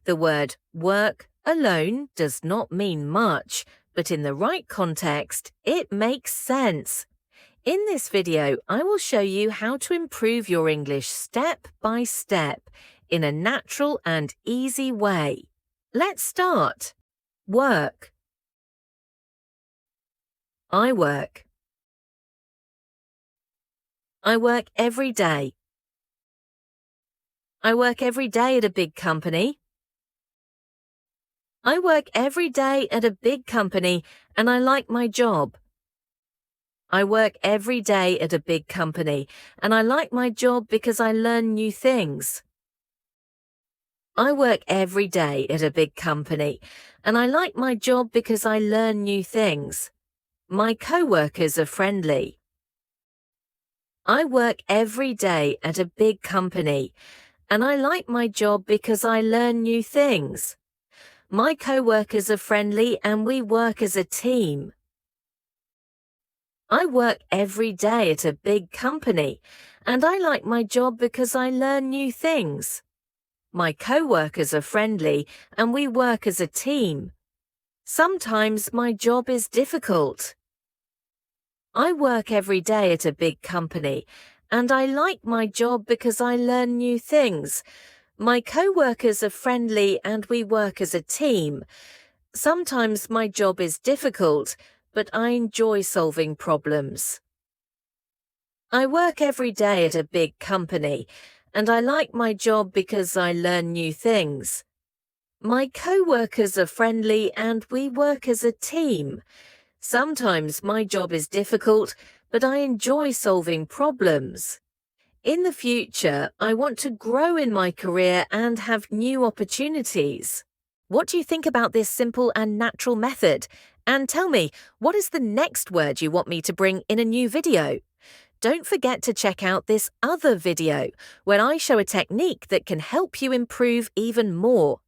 The word work alone does not mean much, but in the right context, it makes sense. In this video, I will show you how to improve your English step by step in a natural and easy way. Let's start. Work. I work. I work every day. I work every day at a big company. I work every day at a big company and I like my job. I work every day at a big company and I like my job because I learn new things. I work every day at a big company and I like my job because I learn new things. My co-workers are friendly. I work every day at a big company and I like my job because I learn new things. My co-workers are friendly and we work as a team. I work every day at a big company and I like my job because I learn new things. My co-workers are friendly and we work as a team. Sometimes my job is difficult. I work every day at a big company and I like my job because I learn new things. My co-workers are friendly and we work as a team. Sometimes my job is difficult, but I enjoy solving problems. I work every day at a big company and I like my job because I learn new things. My co-workers are friendly and we work as a team. Sometimes my job is difficult, but I enjoy solving problems. In the future, I want to grow in my career and have new opportunities. What do you think about this simple and natural method? And tell me, what is the next word you want me to bring in a new video? Don't forget to check out this other video, where I show a technique that can help you improve even more.